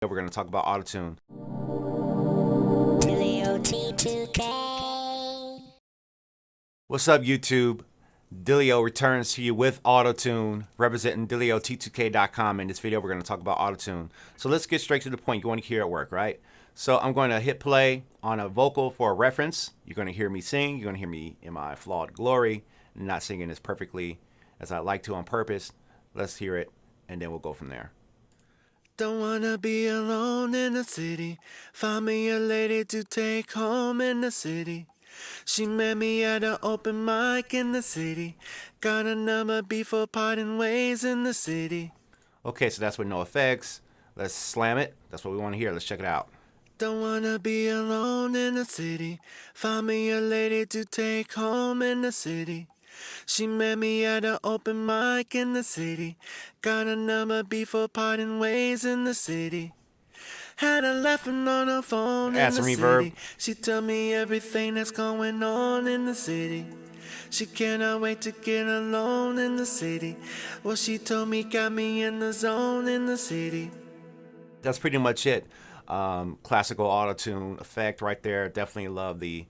We're going to talk about autotune. Dillio T2K. What's up, YouTube? Dillio returns to you with autotune, representing DillioT2K.com. In this video, we're going to talk about autotune. So let's get straight to the point. You want to hear it work, right? So I'm going to hit play on a vocal for a reference. You're going to hear me sing. You're going to hear me in my flawed glory, not singing as perfectly as I like to on purpose. Let's hear it, and then we'll go from there. Don't wanna be alone in the city. Find me a lady to take home in the city. She met me at an open mic in the city. Got a number before parting ways in the city. Okay, so that's with no effects. Let's slam it. That's what we want to hear. Let's check it out. Don't wanna be alone in the city. Find me a lady to take home in the city. She met me at an open mic in the city. Got a number before parting ways in the city. Had her laughing on her phone Add in some the reverb. city. She told me everything that's going on in the city. She cannot wait to get alone in the city. What she told me got me in the zone in the city. That's pretty much it. Classical autotune effect right there. Definitely love the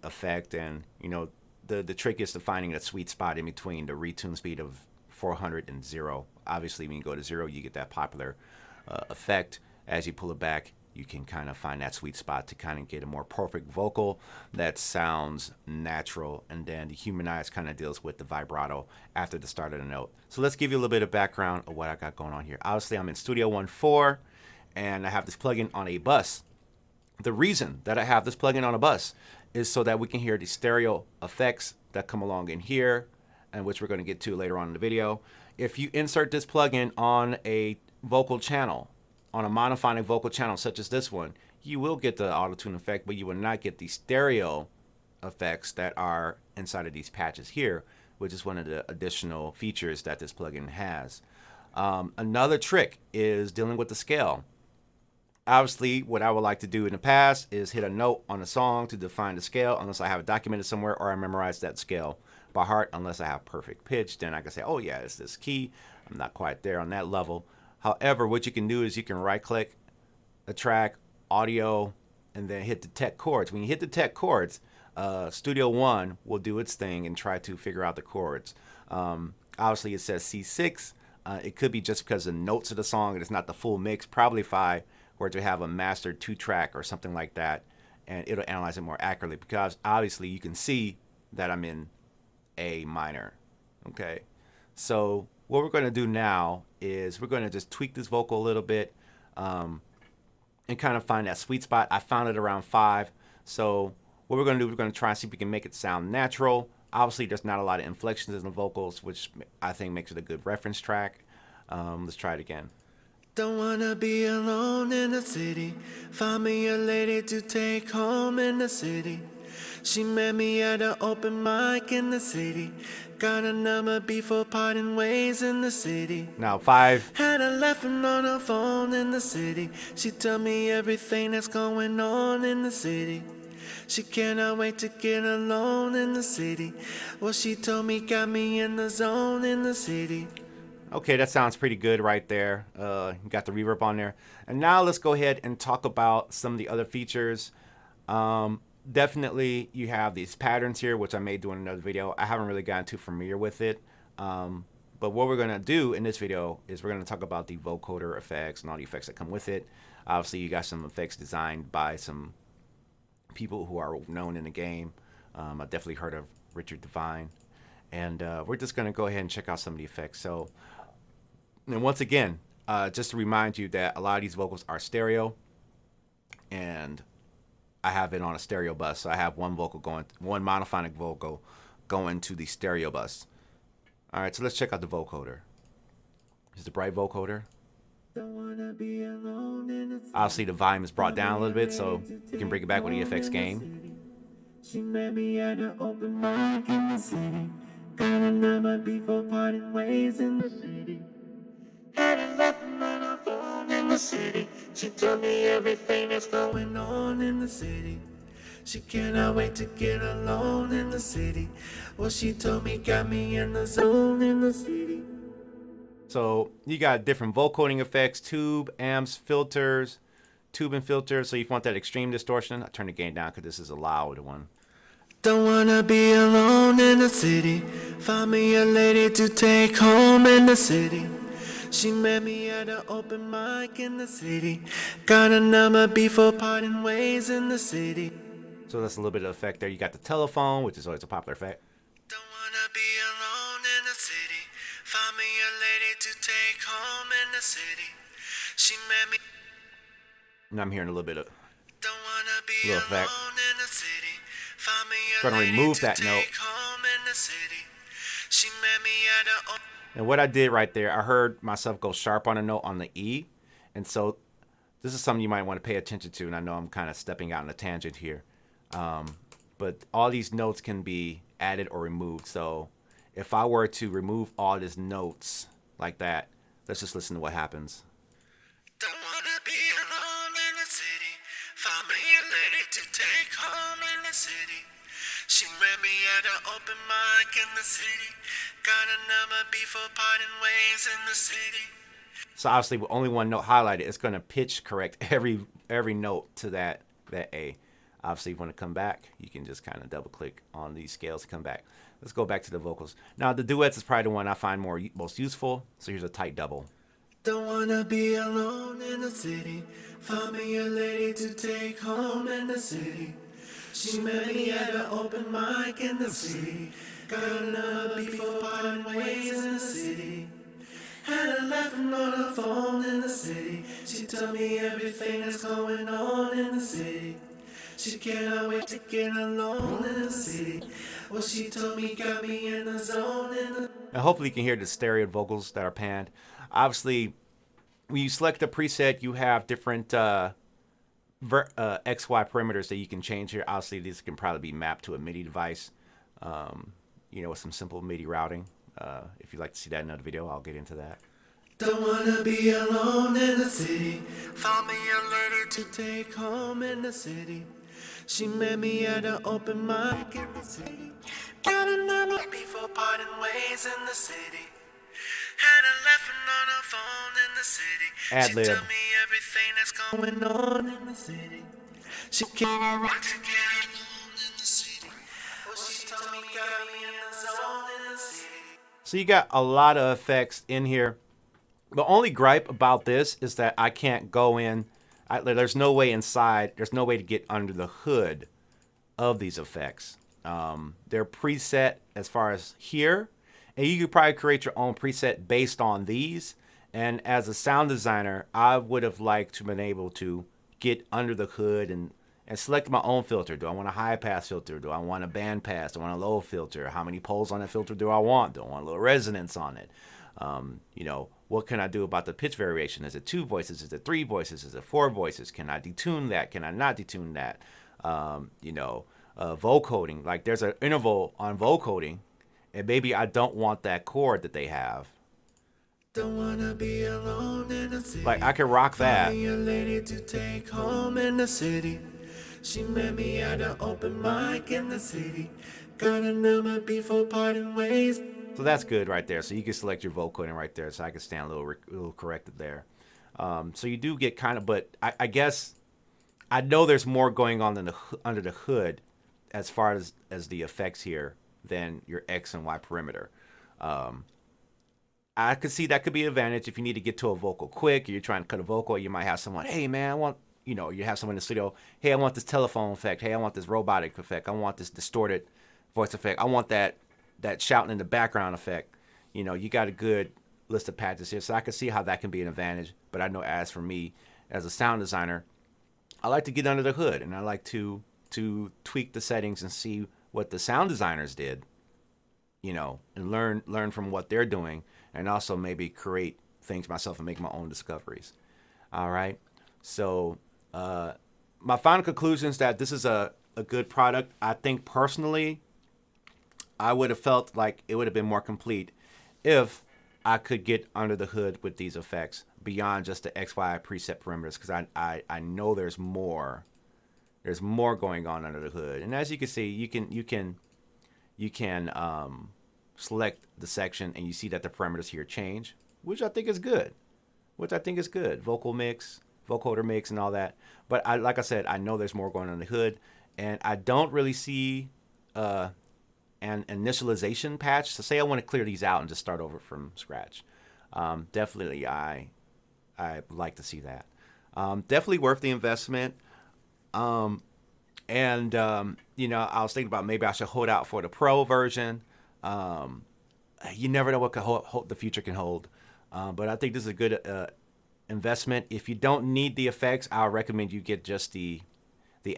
effect, and you know the trick is to finding a sweet spot in between the retune speed of 400 and 0. Obviously, when you go to 0, you get that popular effect. As you pull it back, you can kind of find that sweet spot to kind of get a more perfect vocal that sounds natural, and then the human eyes kind of deals with the vibrato after the start of the note. So let's give you a little bit of background of what I got going on here. Obviously, I'm in Studio One 4, and I have this plugin on a bus. The reason that I have this plugin on a bus is so that we can hear the stereo effects that come along in here, and which we're going to get to later on in the video. If you insert this plugin on a vocal channel, on a monophonic vocal channel such as this one, you will get the autotune effect, but you will not get the stereo effects that are inside of these patches here, which is one of the additional features that this plugin has. Another trick is dealing with the scale. Obviously, what I would like to do in the past is hit a note on a song to define the scale, unless I have it documented somewhere or I memorize that scale by heart. Unless I have perfect pitch, then I can say, oh yeah, it's this key. I'm not quite there on that level. However, what you can do is you can right click a track, audio, and then hit detect chords. When you hit detect chords, Studio One will do its thing and try to figure out the chords. Obviously, it says C6. It could be just because the notes of the song and it's not the full mix. Probably if I were to have a mastered 2-track or something like that, and it'll analyze it more accurately, because obviously you can see that I'm in A minor. Okay, so what we're going to do now is we're going to just tweak this vocal a little bit and kind of find that sweet spot. I found it around 5. So what we're going to do, we're going to try and see if we can make it sound natural. Obviously, there's not a lot of inflections in the vocals, which I think makes it a good reference track. Let's try it again. Don't wanna be alone in the city. Find me a lady to take home in the city. She met me at an open mic in the city. Got a number before parting ways in the city. Now 5. Had her laughing on her phone in the city. She told me everything that's going on in the city. She cannot wait to get alone in the city. What she told me got me in the zone in the city. Okay, that sounds pretty good right there. You got the reverb on there. And now let's go ahead and talk about some of the other features. Definitely you have these patterns here, which I may do in another video. I haven't really gotten too familiar with it. But what we're going to do in this video is we're going to talk about the vocoder effects and all the effects that come with it. Obviously, you got some effects designed by some people who are known in the game. I've definitely heard of Richard Devine. And we're just going to go ahead and check out some of the effects. So, and once again, just to remind you that a lot of these vocals are stereo, and I have it on a stereo bus. So I have one monophonic vocal going to the stereo bus. All right, so let's check out the vocoder. Here's the bright vocoder. Obviously, the volume is brought down a little bit, so you can bring it back with EFX gain. She met me at an open mic in the city. Got a number before parting ways in the city. Had a laughing on her phone in the city. She told me everything that's going on in the city. She cannot wait to get alone in the city. What she told me got me in the zone in the city. So you got different vocoding effects, tube, amps, filters, tube and filters. So if you want that extreme distortion, I turn the gain down because this is a loud one. Don't wanna be alone in the city. Find me a lady to take home in the city. She met me at an open mic in the city. Got a number before parting ways in the city. So that's a little bit of effect there. You got the telephone, which is always a popular effect. Don't wanna be alone in the city. Find me a lady to take home in the city. She met me. And I'm hearing a little bit of Don't wanna be little effect. alone in the city. Find me a Gonna lady remove to that note. take home in the city. She met me at a. And what I did right there, I heard myself go sharp on a note on the E. And so this is something you might want to pay attention to. And I know I'm kind of stepping out on a tangent here. But all these notes can be added or removed. So if I were to remove all these notes like that, let's just listen to what happens. Don't wanna be alone in the city. Find me a lady to take home in the city. She met me at an open mic in the city. Got a number before parting ways in the city. So obviously with only one note highlighted, it's going to pitch correct every note to that A. Obviously, if you want to come back, you can just kind of double click on these scales to come back. Let's go back to the vocals. Now the duets is probably the one I find most useful. So here's a tight double. Don't wanna be alone in the city. Find me a lady to take home in the city. She met me at an open mic in the city. Got a number before parting ways in the city. Had a lesson on her phone in the city. She told me everything that's going on in the city. She cannot wait to get alone in the city. What she told me got me in the zone in the. And hopefully you can hear the stereo vocals that are panned. Obviously, when you select the preset, you have different XY parameters that you can change here. Obviously, these can probably be mapped to a MIDI device, with some simple MIDI routing. If you'd like to see that in another video, I'll get into that. Don't wanna be alone in the city. Found me a lady to take home in the city. She met me at an open mic in the city. Got a number before parting ways in the city. Had a lesson on her phone in the city. Ad-lib. She told me everything that's going on in the city. She can't wait to get alone in the city. What she told me got me in the zone in the city. So you got a lot of effects in here. The only gripe about this is that I can't go in. There's no way inside. There's no way to get under the hood of these effects. They're preset as far as here. And you could probably create your own preset based on these. And as a sound designer, I would have liked to have been able to get under the hood and select my own filter. Do I want a high pass filter? Do I want a band pass? Do I want a low filter? How many poles on that filter do I want? Do I want a little resonance on it? What can I do about the pitch variation? Is it 2 voices? Is it 3 voices? Is it 4 voices? Can I detune that? Can I not detune that? Vocoding. Like there's an interval on vocoding, and maybe I don't want that chord that they have. Don't wanna be alone in the city. Like I can rock that. Find me a lady to take home in the city. She met me at an open mic in the city. Got a number before parting ways. So that's good right there. So you can select your vocoding right there. So I can stand a little corrected there. So you do get kind of, but I guess I know there's more going on than under the hood as far as the effects here than your X and Y perimeter. I could see that could be an advantage if you need to get to a vocal quick. Or you're trying to cut a vocal. You might have someone, hey man, I want, you have someone in the studio. Hey, I want this telephone effect. Hey, I want this robotic effect. I want this distorted voice effect. I want that shouting in the background effect. You got a good list of patches here, so I can see how that can be an advantage. But I know as for me, as a sound designer, I like to get under the hood and I like to tweak the settings and see what the sound designers did, and learn from what they're doing, and also maybe create things myself and make my own discoveries. All right. So my final conclusion is that this is a good product. I think personally, I would have felt like it would have been more complete if I could get under the hood with these effects beyond just the XY preset perimeters, because I know there's more going on under the hood. And as you can see, you can select the section and you see that the parameters here change, which I think is good. Vocal mix, vocoder mix, and all that. But like I said, I know there's more going on in the hood, and I don't really see an initialization patch. So say I want to clear these out and just start over from scratch. Definitely, I like to see that. Definitely worth the investment. And I was thinking about maybe I should hold out for the pro version. You never know what the future can hold. But I think this is a good investment. If you don't need the effects, I'll recommend you get just the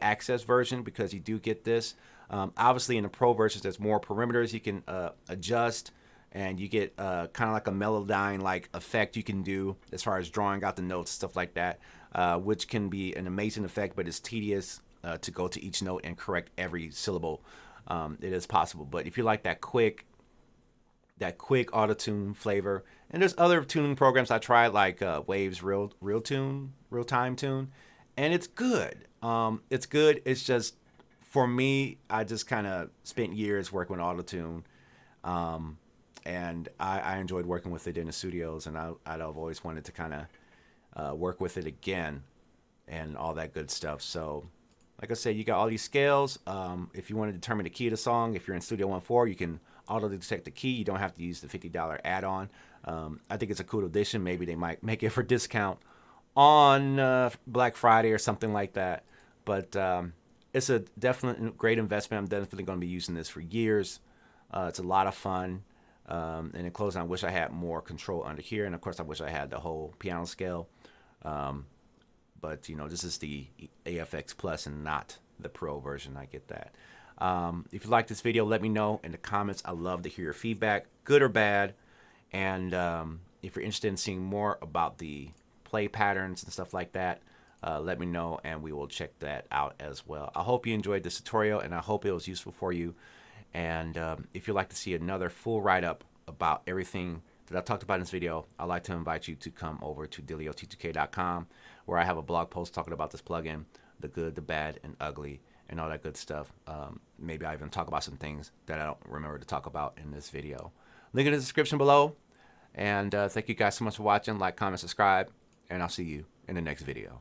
access version, because you do get this. Obviously, in the pro versions, there's more parameters you can adjust, and you get kind of like a melodyne like effect you can do as far as drawing out the notes, stuff like that, which can be an amazing effect, but it's tedious to go to each note and correct every syllable. It is possible, but if you like that quick auto tune flavor, and there's other tuning programs I tried like Waves real time tune, and it's good. It's good. It's just, for me, I just kind of spent years working with auto tune, and I enjoyed working with it in the studios, and I'd have always wanted to kind of work with it again and all that good stuff. So like I said, you got all these scales. If you want to determine the key of the song, if you're in Studio 1.4, you can auto-detect the key. You don't have to use the $50 add-on. I think it's a cool addition. Maybe they might make it for discount on Black Friday or something like that. But it's a definite great investment. I'm definitely going to be using this for years. It's a lot of fun. And in closing, I wish I had more control under here. And, of course, I wish I had the whole piano scale. But, this is the EFX Plus and not the Pro version. I get that. If you like this video, let me know in the comments. I love to hear your feedback, good or bad. And if you're interested in seeing more about the play patterns and stuff like that, let me know, and we will check that out as well. I hope you enjoyed this tutorial, and I hope it was useful for you. And if you'd like to see another full write-up about everything that I talked about in this video, I'd like to invite you to come over to DillioT2K.com, where I have a blog post talking about this plugin, the good, the bad, and ugly, and all that good stuff. Maybe I even talk about some things that I don't remember to talk about in this video. Link in the description below. And thank you guys so much for watching. Like, comment, subscribe, and I'll see you in the next video.